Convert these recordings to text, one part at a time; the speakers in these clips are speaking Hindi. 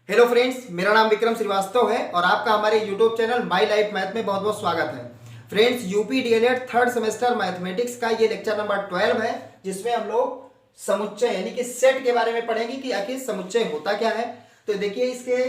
हेलो फ्रेंड्स, मेरा नाम विक्रम श्रीवास्तव है और आपका हमारे YouTube channel my life math में बहुत बहुत स्वागत है। Friends, UP DElEd third semester mathematics का ये लेक्चर नंबर 12 है, जिसमें हम लोग समुच्चय यानी कि सेट के बारे में पढ़ेंगे कि आखिर समुच्चय होता क्या है। तो देखिए, इसके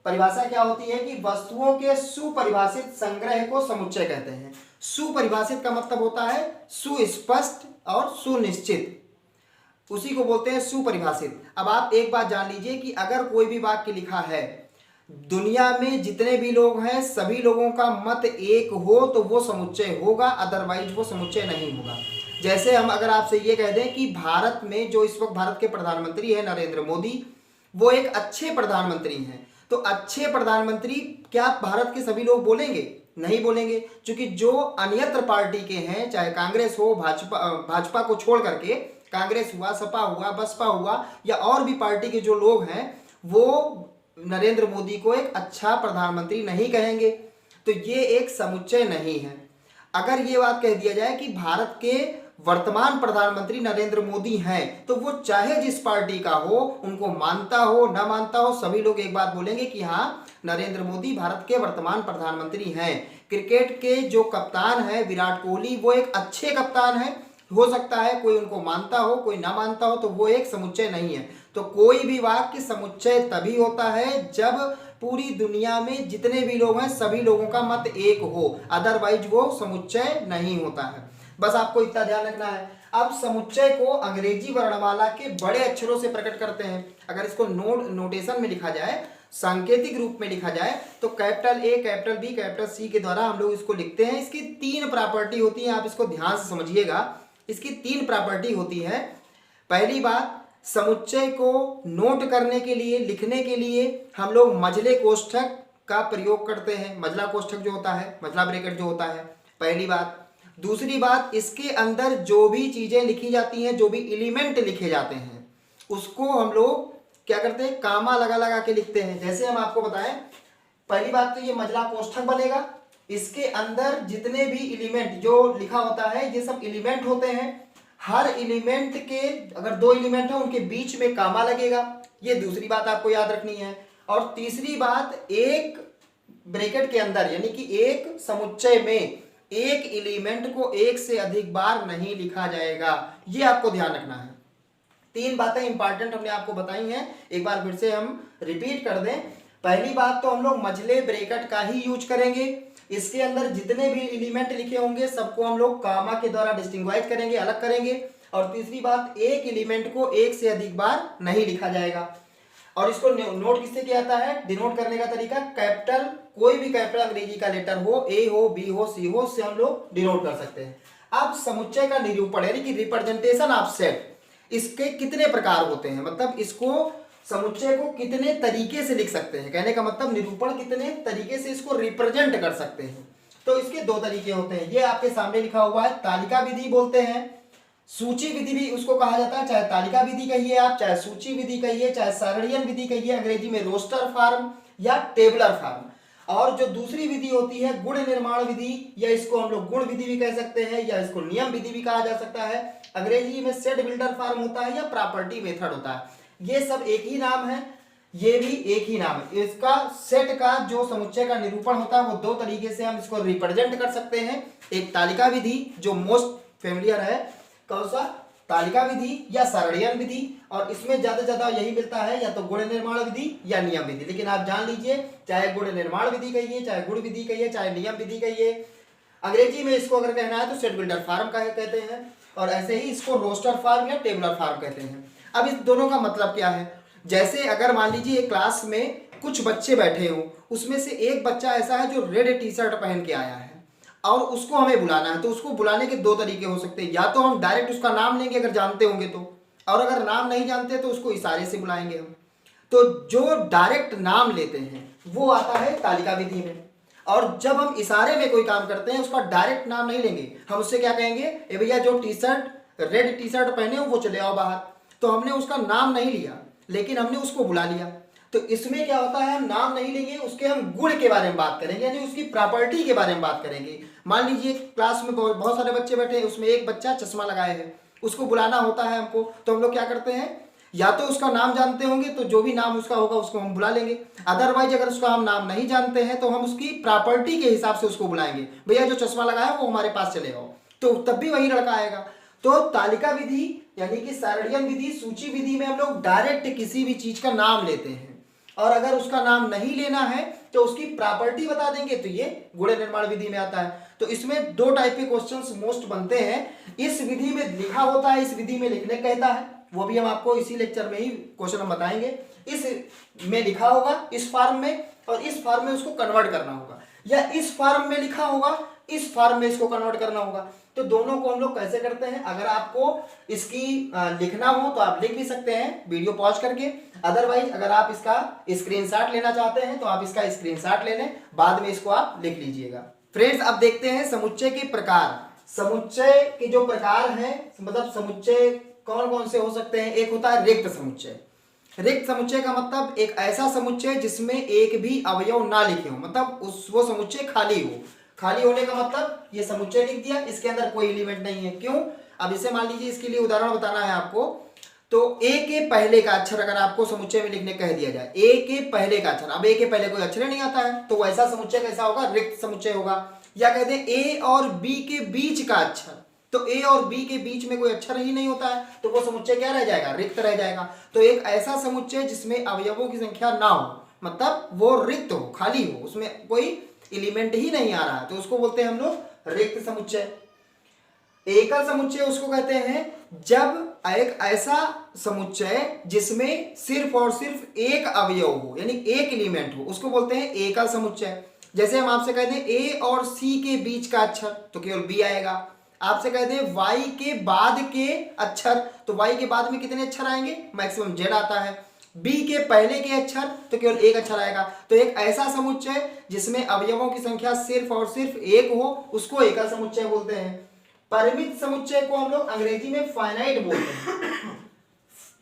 परिभाषा क्या होती है कि वस्तुओं के सुपरिभाषित संग्रह को समुच्चय कहते हैं। सुपरिभाषित का मतलब होता है सुस्पष्ट और सुनिश्चित, उसी को बोलते हैं सुपरिभाषित। अब आप एक बात जान लीजिए कि अगर कोई भी वाक्य लिखा है, दुनिया में जितने भी लोग हैं सभी लोगों का मत एक हो तो वो समुच्चय होगा, अदरवाइज वो समुच्चय नहीं होगा। जैसे हम अगर आपसे ये कह दें कि भारत में जो इस वक्त भारत के प्रधानमंत्री हैं नरेंद्र मोदी, वो एक अच्छे प्रधानमंत्री हैं, तो अच्छे प्रधानमंत्री क्या भारत के सभी लोग बोलेंगे? नहीं बोलेंगे, क्योंकि जो अन्यत्र पार्टी के हैं, चाहे कांग्रेस हो, भाजपा को छोड़ करके कांग्रेस हुआ, सपा हुआ, बसपा हुआ या और भी पार्टी के जो लोग हैं, वो नरेंद्र मोदी को एक अच्छा प्रधानमंत्री नहीं कहेंगे। तो ये एक समुच्चय नहीं है। अगर ये बात कह दिया जाए कि भारत के वर्तमान प्रधानमंत्री नरेंद्र मोदी हैं, तो वो चाहे जिस पार्टी का हो, उनको मानता हो ना मानता हो, सभी लोग एक बात बोलेंगे कि हाँ, नरेंद्र मोदी भारत के वर्तमान प्रधानमंत्री हैं। क्रिकेट के जो कप्तान है विराट कोहली, वो एक अच्छे कप्तान है। हो सकता है कोई उनको मानता हो, कोई ना मानता हो, तो वो एक समुच्चय नहीं है। तो कोई भी वाक्य समुच्चय तभी होता है जब पूरी दुनिया में जितने भी लोग हैं सभी लोगों का मत एक हो, अदरवाइज वो समुच्चय नहीं होता है। बस आपको इतना ध्यान रखना है। अब समुच्चय को अंग्रेजी वर्णमाला के बड़े अक्षरों से प्रकट करते हैं। अगर इसको नोटेशन में लिखा जाए, सांकेतिक रूप में लिखा जाए, तो capital A, capital B, capital C के द्वारा हम लोग इसको लिखते हैं। इसकी 3 प्रॉपर्टी होती है, आप इसको ध्यान से समझिएगा। इसकी 3 प्रॉपर्टी होती है। पहली बात, समुच्चय को नोट करने के लिए, लिखने के लिए हम लोग मझले कोष्ठक का प्रयोग करते हैं। मझला कोष्ठक जो होता है, मझला ब्रैकेट जो होता है, पहली बात। दूसरी बात, इसके अंदर जो भी चीजें लिखी जाती हैं, जो भी एलिमेंट लिखे जाते हैं, उसको हम लोग क्या करते हैं, कामा लगा लगा के लिखते हैं। जैसे हम आपको बताएं, पहली बात तो ये मझला कोष्ठक बनेगा। इसके अंदर जितने भी एलिमेंट जो लिखा होता है, ये सब एलिमेंट होते हैं। हर एलिमेंट के अगर 2 एलिमेंट है, उनके बीच में कामा लगेगा। ये दूसरी बात आपको याद रखनी है। और तीसरी बात, एक ब्रैकेट के अंदर यानी कि एक समुच्चय में एक एलिमेंट को एक से अधिक बार नहीं लिखा जाएगा। ये आपको ध्यान रखना है। 3 बातें इंपॉर्टेंट हमने आपको बताई हैं, एक बार फिर से हम रिपीट कर दें। पहली बात तो हम लोग मझले ब्रैकेट का ही यूज करेंगे। इसके अंदर जितने भी एलिमेंट लिखे होंगे सबको हम लोग कामा के द्वारा डिस्टिंग्वाइज करेंगे, अलग करेंगे। और तीसरी बात, एक एलिमेंट को एक से अधिक बार नहीं लिखा जाएगा। और इसको नोट किससे किया जाता है? डिनोट करने का तरीका कैपिटल, कोई भी कैपिटल अंग्रेजी का लेटर हो, ए हो, बी हो, सी हो, से हम लोग डिनोट कर सकते हैं। अब समुच्चय का निरूपण यानी कि रिप्रेजेंटेशन ऑफ सेट, इसके कितने प्रकार होते हैं, मतलब इसको समुच्चय को कितने तरीके से लिख सकते हैं, कहने का मतलब निरूपण कितने तरीके से इसको रिप्रेजेंट कर सकते हैं। तो इसके 2 तरीके होते हैं। ये आपके सामने लिखा हुआ है, तालिका विधि बोलते हैं, सूची विधि भी उसको कहा जाता है। चाहे तालिका विधि कहिए आप, चाहे सूची विधि कहिए, चाहे सारणियन विधि कहिए, अंग्रेजी में रोस्टर फॉर्म या टेबलर फॉर्म। और जो दूसरी विधि होती है गुण निर्माण विधि, या इसको हम लोग गुण विधि भी कह सकते हैं, या इसको नियम विधि भी कहा जा सकता है। अंग्रेजी में सेट बिल्डर फॉर्म होता है या प्रॉपर्टी मेथड होता है। ये सब एक ही नाम है, ये भी एक ही नाम है। इसका सेट का जो समुच्चय का निरूपण होता है वो 2 तरीके से हम इसको रिप्रेजेंट कर सकते हैं। एक तालिका विधि जो मोस्ट फेमिलियर है, कौन सा? तालिका विधि या सारणियन विधि। और इसमें ज्यादा ज्यादा यही मिलता है, या तो गुण निर्माण विधि या नियम विधि। लेकिन आप जान लीजिए, चाहे गुण निर्माण विधि कहिए, चाहे गुण विधि कहिए, चाहे नियम विधि कहिए, अंग्रेजी में इसको अगर कहना है तो सेट बिल्डर फॉर्म कहते हैं, और ऐसे ही इसको रोस्टर फॉर्म या टेबलर फॉर्म कहते हैं। अब इस दोनों का मतलब क्या है? जैसे अगर मान लीजिए क्लास में कुछ बच्चे बैठे हों, उसमें से एक बच्चा ऐसा है जो रेड टी शर्ट पहन के आया है और उसको हमें बुलाना है, तो उसको बुलाने के 2 तरीके हो सकते हैं। या तो हम डायरेक्ट उसका नाम लेंगे अगर जानते होंगे तो, और अगर नाम नहीं जानते तो उसको इशारे से बुलाएंगे हम। तो जो डायरेक्ट नाम लेते हैं वो आता है तालिका विधि में। और जब हम इशारे में कोई काम करते हैं, उसका डायरेक्ट नाम नहीं लेंगे, हम उससे क्या कहेंगे, ए भैया जो रेड टी शर्ट पहने हो वो चले आओ बाहर। तो हमने उसका नाम नहीं लिया, लेकिन हमने उसको बुला लिया। तो इसमें क्या होता है, हम नाम नहीं लेंगे, उसके हम गुण के बारे में बात करेंगे, यानी उसकी प्रॉपर्टी के बारे में बात करेंगे। मान लीजिए क्लास में बहुत सारे बच्चे बैठे हैं, उसमें एक बच्चा चश्मा लगाए है, उसको बुलाना होता है हमको, तो हम लोग क्या करते हैं, या तो उसका नाम जानते होंगे तो जो भी नाम उसका होगा उसको हम बुला लेंगे, अदरवाइज अगर उसका हम नाम नहीं जानते हैं तो हम उसकी प्रॉपर्टी के हिसाब से उसको बुलाएंगे, भैया जो चश्मा लगाया वो हमारे पास चलेगा, तो तब भी वही लड़का आएगा। तो तालिका विधि यानी कि सारणियन विधि, सूची विधि में हम लोग डायरेक्ट किसी भी चीज का नाम लेते हैं, और अगर उसका नाम नहीं लेना है तो उसकी प्रॉपर्टी बता देंगे, तो ये गुण निर्माण विधि में आता है। तो इसमें दो टाइप के क्वेश्चंस मोस्ट बनते हैं, इस विधि में लिखा होता है, इस विधि में लिखने कहता है, वो भी हम आपको इसी लेक्चर में ही क्वेश्चन हम बताएंगे। इस में लिखा होगा इस फॉर्म में, और इस फॉर्म में उसको कन्वर्ट करना होगा, या इस फॉर्म में लिखा होगा इस फॉर्म में इसको कन्वर्ट करना होगा। तो दोनों को हम लोग कैसे करते हैं, अगर आपको इसकी लिखना हो तो आप लिख भी सकते हैं वीडियो पॉज करके, अदरवाइज अगर आप इसका स्क्रीनशॉट लेना चाहते हैं तो आप इसका स्क्रीनशॉट ले लें, बाद में इसको आप लिख लीजिएगा। फ्रेंड्स अब देखते हैं समुच्चय के प्रकार। समुच्चय के जो प्रकार हैं, मतलब समुच्चय कौन कौन से हो सकते हैं। एक होता है रिक्त समुच्चय। रिक्त समुच्चय का मतलब एक ऐसा समुच्चय जिसमें एक भी अवयव ना लिखे हो, मतलब वो समुच्चय खाली हो। खाली होने का मतलब ये समुच्चय लिख दिया, इसके अंदर कोई एलिमेंट नहीं है। क्यों, अब इसे मान लीजिए, इसके लिए उदाहरण बताना है आपको, तो ए के पहले का अक्षर अगर आपको समुच्चय में लिखने कह दिया जाए, ए के पहले का अक्षर, अब ए के पहले कोई अक्षर नहीं आता है, तो वैसा समुच्चय कैसा होगा, रिक्त समुच्चय होगा। या कहते हैं ए और बी के बीच का अक्षर, तो ए और बी के बीच में कोई अक्षर ही नहीं होता है, तो वो समुच्चय क्या रह जाएगा, रिक्त रह जाएगा। तो एक ऐसा समुच्चय जिसमें अवयवों की संख्या ना हो, मतलब वो रिक्त हो, खाली हो, उसमें कोई एलिमेंट ही नहीं आ रहा है, तो उसको बोलते हैं हम लोग रिक्त समुच्चय। एकल समुच्चय उसको कहते हैं जब एक ऐसा समुच्चय जिसमें सिर्फ और सिर्फ एक अवयव हो, यानी एक एलिमेंट हो, उसको बोलते हैं एकल समुच्चय। जैसे हम आपसे कहते हैं ए और सी के बीच का अक्षर, तो केवल बी आएगा। आपसे कहते हैं वाई के बाद के अक्षर, तो वाई के बाद में कितने अक्षर आएंगे, मैक्सिमम जेड आता है। बी के पहले के अक्षर, तो केवल एक अक्षर आएगा। तो एक ऐसा समुच्चय जिसमें अवयवों की संख्या सिर्फ और सिर्फ एक हो, उसको एकल समुच्चय बोलते हैं। परिमित समुच्चय को हम लोग अंग्रेजी में फाइनाइट बोलते हैं।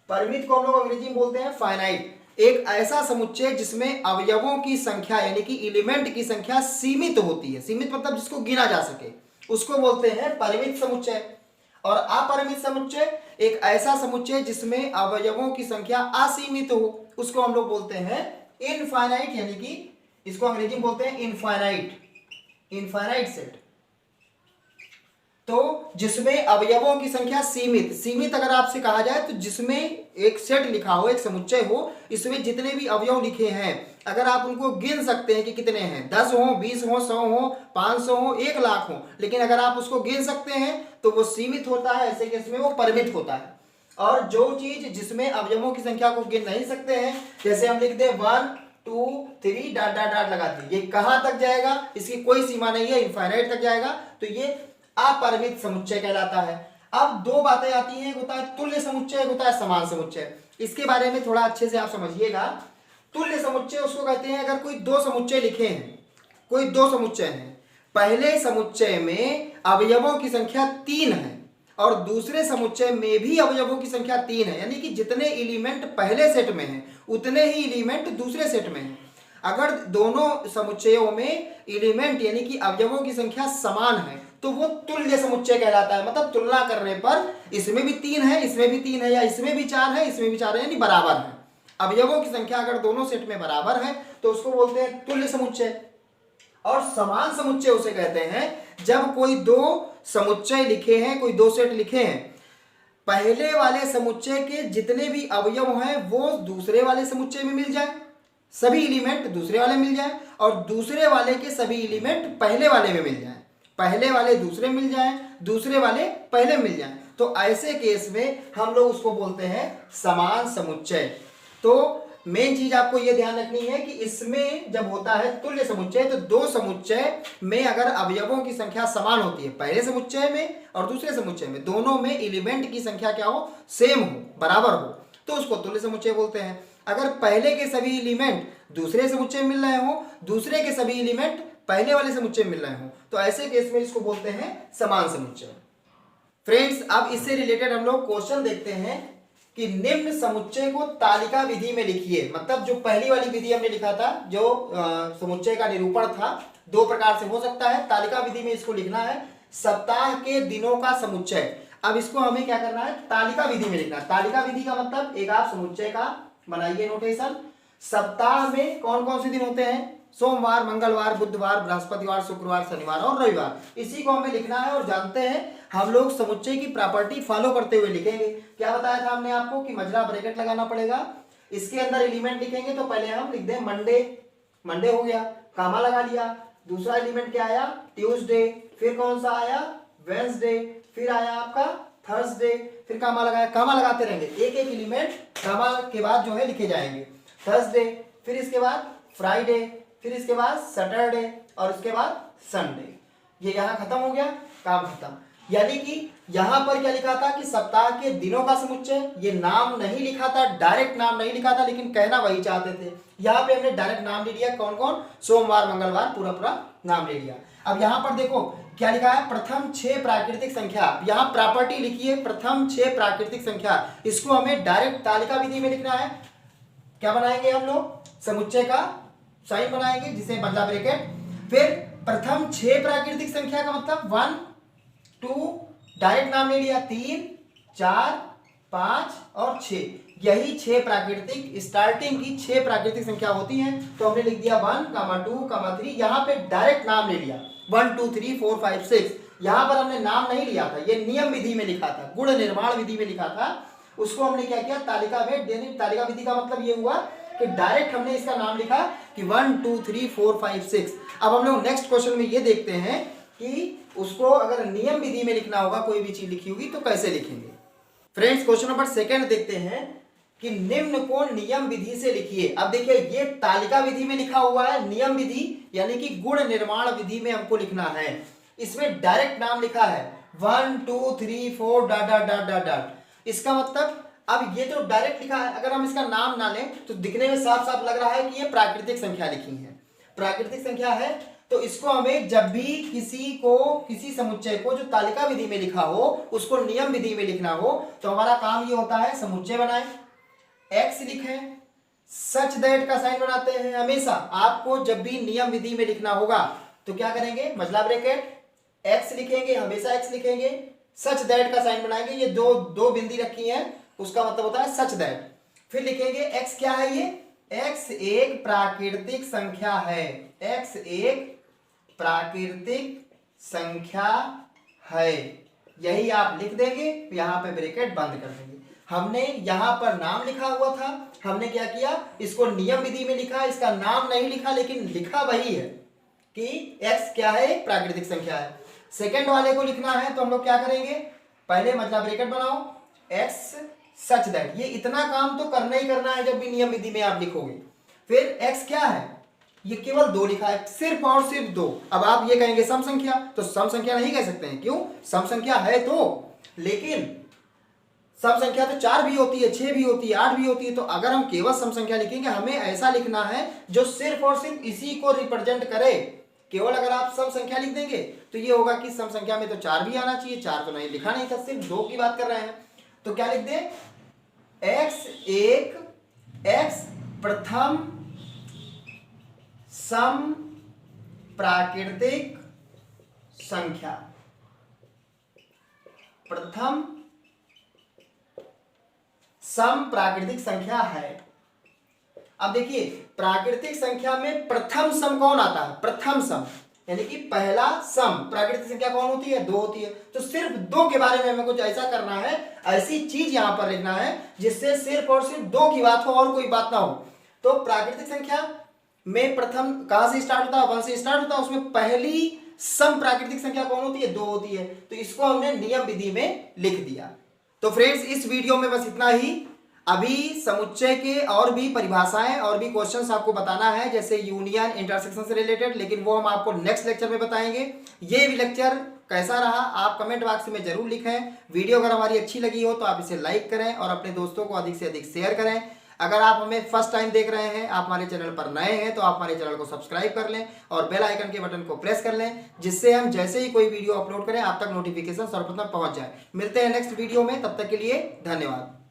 परिमित को हम लोग अंग्रेजी में बोलते हैं फाइनाइट। एक ऐसा समुच्चय जिसमें अवयवों की संख्या यानी कि एलिमेंट की संख्या सीमित होती है, सीमित मतलब जिसको गिना जा सके, उसको बोलते हैं परिमित समुच्चय। और अपरिमित समुच्चय एक ऐसा समुच्चय जिसमें अवयवों की संख्या असीमित हो, उसको हम लोग बोलते हैं इनफाइनाइट, यानी कि इसको अंग्रेजी में बोलते हैं इनफाइनाइट, इनफाइनाइट सेट। तो जिसमें अवयवों की संख्या सीमित, सीमित अगर आपसे कहा जाए तो जिसमें एक सेट लिखा हो, एक समुच्चय हो, इसमें जितने भी अवयव लिखे हैं अगर आप उनको गिन सकते हैं कि कितने हैं, 10 हो, 20 हो, 100 हो, 500 हो, 1 लाख हो, लेकिन अगर आप उसको गिन सकते हैं तो वो सीमित होता है, ऐसे केस में वो परिमित होता है। और जो चीज जिसमें अवयवों की संख्या को गिन नहीं सकते हैं, जैसे हम लिख दे 1 2 3 डॉट डॉट डॉट लगा दिए, ये कहां तक जाएगा, इसकी कोई सीमा नहीं है, इनफाइनाइट तक जाएगा, तो ये अपरिमित समुच्चय कहलाता है। अब दो बातें आती हैं, एक होता है तुल्य समुच्चय, एक होता है समान समुच्चय। इसके बारे में थोड़ा अच्छे से आप समझिएगा। तुल्य समुच्चय उसको कहते हैं अगर कोई दो समुच्चय लिखे हैं, कोई दो समुच्चय हैं, पहले समुच्चय में अवयवों की संख्या 3 है और दूसरे समुच्चय में भी अवयवों की संख्या 3 है, यानी कि जितने एलिमेंट पहले सेट में हैं उतने ही एलिमेंट दूसरे सेट में हैं। अगर दोनों समुच्चयों में एलिमेंट यानी कि अवयवों की संख्या समान है तो वो तुल्य समुच्चय कहलाता है। मतलब तुलना करने पर इसमें भी 3 है, इसमें भी 3 है, या इसमें भी 4 है, इसमें भी 4 है, यानी बराबर है। अवयवों की संख्या अगर दोनों सेट में बराबर है तो उसको बोलते हैं तुल्य समुच्चय। और समान समुच्चय उसे कहते हैं जब कोई दो समुच्चय लिखे हैं, कोई दो सेट लिखे हैं, पहले वाले समुच्चय के जितने भी अवयव हैं वो दूसरे वाले समुच्चय में मिल जाए, सभी एलिमेंट दूसरे वाले मिल जाए, और दूसरे वाले के सभी एलिमेंट पहले वाले में मिल जाए, पहले वाले दूसरे मिल जाए, दूसरे वाले पहले मिल जाए, तो ऐसे केस में हम लोग उसको बोलते हैं समान समुच्चय। तो मेन चीज आपको यह ध्यान रखनी है कि इसमें जब होता है तुल्य समुच्चय तो दो समुच्चय में अगर अवयवों की संख्या समान होती है, पहले समुच्चय में और दूसरे समुच्चय में, दोनों में एलिमेंट की संख्या क्या हो, सेम हो, बराबर हो, तो उसको तुल्य समुच्चय बोलते हैं। अगर पहले के सभी एलिमेंट दूसरे समुच्चय में मिल रहे हो, दूसरे के सभी एलिमेंट पहले वाले समुच्चय में मिल रहे हो, तो ऐसे केस में इसको बोलते हैं समान समुच्चय। फ्रेंड्स अब इससे रिलेटेड हम लोग क्वेश्चन देखते हैं कि निम्न समुच्चय को तालिका विधि में लिखिए। मतलब जो पहली वाली विधि हमने लिखा था, जो समुच्चय का निरूपण था, दो प्रकार से हो सकता है। तालिका विधि में इसको लिखना है सप्ताह के दिनों का समुच्चय। अब इसको हमें क्या करना है, तालिका विधि में लिखना है। तालिका विधि का मतलब एक आप समुच्चय का बनाइए नोटेशन। सप्ताह में कौन कौन से दिन होते हैं, सोमवार, मंगलवार, बुधवार, बृहस्पतिवार, शुक्रवार, शनिवार और रविवार। इसी को हमें लिखना है और जानते हैं हम लोग समुच्चय की प्रॉपर्टी फॉलो करते हुए लिखेंगे। क्या बताया था हमने आपको कि मजला ब्रैकेट लगाना पड़ेगा, इसके अंदर एलिमेंट लिखेंगे। तो पहले हम लिख दें मंडे, मंडे हो गया, कामा लगा लिया। दूसरा एलिमेंट क्या आया, ट्यूसडे, फिर कौन सा आया, वेंसडे, फिर आया आपका थर्सडे, फिर कामा लगाया। कामा लगाते रहेंगे, एक एक एलिमेंट कामा के बाद जो है लिखे जाएंगे। थर्सडे, फिर इसके बाद फ्राइडे, फिर इसके बाद सैटरडे और उसके बाद संडे। ये यहाँ खत्म हो गया, काम खत्म। यानी कि यहां पर क्या लिखा था कि सप्ताह के दिनों का समुच्चय। ये नाम नहीं लिखा था, डायरेक्ट नाम नहीं लिखा था, लेकिन कहना वही चाहते थे। यहाँ पे हमने डायरेक्ट नाम ले लिया, कौन कौन, सोमवार, मंगलवार, पूरा पूरा नाम ले लिया। अब यहाँ पर देखो क्या लिखा है, प्रथम 6 प्राकृतिक संख्या। यहाँ प्रॉपर्टी लिखिए, प्रथम 6 प्राकृतिक संख्या। इसको हमें डायरेक्ट तालिका विधि में लिखना है। क्या बनाएंगे हम लोग, समुच्चय का साइन बनाएंगे जिसे मतलब ब्रैकेट। फिर प्रथम 6 प्राकृतिक संख्या का मतलब 1 2, डायरेक्ट नाम ले लिया, 3 4 5 और 6। यही 6 प्राकृतिक स्टार्टिंग की 6 प्राकृतिक संख्या होती हैं। तो हमने लिख दिया 1, 2, 3। यहाँ पे डायरेक्ट नाम ले लिया 1 2 3 4 5 6। यहाँ पर हमने नाम नहीं लिया था, ये नियम विधि में लिखा था, गुण निर्माण विधि में लिखा था। उसको हमने क्या किया, तालिका में। तालिका विधि का मतलब ये हुआ कि डायरेक्ट हमने इसका नाम लिखा कि 1 2 3 4 5 6। अब हम लोग नेक्स्ट क्वेश्चन में ये देखते हैं कि उसको अगर नियम विधि में लिखना होगा, कोई भी चीज लिखी होगी तो कैसे लिखेंगे। फ्रेंड्स क्वेश्चन नंबर 2 देखते हैं कि निम्न को नियम विधि से लिखिए। अब देखिए ये तालिका विधि में लिखा हुआ है, नियम विधि यानी कि गुण निर्माण विधि में हमको लिखना है। इसमें डायरेक्ट नाम लिखा है 1 2 3 4 dot dot dot dot dot. इसका मतलब अब ये तो डायरेक्ट लिखा है, अगर हम इसका नाम ना लें तो दिखने में साफ साफ लग रहा है कि ये प्राकृतिक संख्या लिखी है, प्राकृतिक संख्या है। तो इसको हमें जब भी किसी समुच्चय को जो तालिका विधि में लिखा हो उसको नियम विधि में लिखना हो तो हमारा काम ये होता है, समुच्चय बनाएं, एक्स लिखें, सच दैट का साइन बनाते हैं। हमेशा आपको जब भी नियम विधि में लिखना होगा तो क्या करेंगे, मजला ब्रैकेट, एक्स लिखेंगे, हमेशा एक्स लिखेंगे, सच दैट का साइन बनाएंगे। ये दो बिंदी रखी है, उसका मतलब होता है सच दैट। फिर लिखेंगे एक्स क्या है, ये एक्स एक प्राकृतिक संख्या है, एक्स एक प्राकृतिक संख्या है। यही आप लिख देंगे, यहां पे ब्रैकेट बंद कर देंगे। हमने यहां पर नाम लिखा हुआ था, हमने क्या किया, इसको नियम विधि में लिखा, इसका नाम नहीं लिखा, लेकिन लिखा वही है कि एक्स क्या है, एक प्राकृतिक संख्या है। सेकंड वाले को लिखना है तो हम लोग क्या करेंगे, पहले मतलब ब्रैकेट बनाओ, एक्स सच दैट। ये इतना काम तो करना ही करना है जब भी नियम विधि में आप लिखोगे। फिर एक्स क्या है, ये केवल 2 लिखा है, सिर्फ और सिर्फ 2। अब आप ये कहेंगे सम संख्या, तो सम संख्या नहीं कह सकते हैं, क्यों, सम संख्या है तो, लेकिन सम संख्या तो 4 भी होती है, 6 भी होती है, 8 भी होती है। तो अगर हम केवल सम संख्या लिखेंगे, हमें ऐसा लिखना है जो सिर्फ और सिर्फ इसी को रिप्रेजेंट करे। केवल अगर आप सम संख्या लिख देंगे तो ये होगा कि सम संख्या में तो 4 भी आना चाहिए, 4 तो नहीं लिखा नहीं था, सिर्फ 2 की बात कर रहे हैं। तो क्या लिख दें, एक्स एक, एक्स प्रथम सम प्राकृतिक संख्या, प्रथम सम प्राकृतिक संख्या है। अब देखिए प्राकृतिक संख्या में प्रथम सम कौन आता है, प्रथम सम यानी कि पहला सम। प्राकृतिक संख्या कौन होती है, 2 होती है। तो सिर्फ 2 के बारे में हमें कुछ ऐसा करना है, ऐसी चीज यहां पर लिखना है जिससे सिर्फ और सिर्फ 2 की बात हो और कोई बात ना हो। तो प्राकृतिक संख्या में प्रथम कहां से स्टार्ट होता है, 1 से स्टार्ट होता है, उसमें पहली सम प्राकृतिक संख्या कौन होती है, 2 होती है। तो इसको हमने नियम विधि में लिख दिया। तो फ्रेंड्स इस वीडियो में बस इतना ही। अभी समुच्चय के और भी परिभाषाएं और भी क्वेश्चंस आपको बताना है, जैसे यूनियन, इंटरसेक्शन से रिलेटेड, लेकिन वो हम आपको नेक्स्ट लेक्चर में बताएंगे। ये भी लेक्चर कैसा रहा आप कमेंट बॉक्स में जरूर लिखें। वीडियो अगर हमारी अच्छी लगी हो तो आप इसे लाइक करें और अपने दोस्तों को अधिक से अधिक शेयर करें। अगर आप हमें फर्स्ट टाइम देख रहे हैं, आप हमारे चैनल पर नए हैं, तो आप हमारे चैनल को सब्सक्राइब कर लें और बेल आइकन के बटन को प्रेस कर लें, जिससे हम जैसे ही कोई वीडियो अपलोड करें आप तक नोटिफिकेशन सर्वप्रथम पहुंच जाए। मिलते हैं नेक्स्ट वीडियो में, तब तक के लिए धन्यवाद।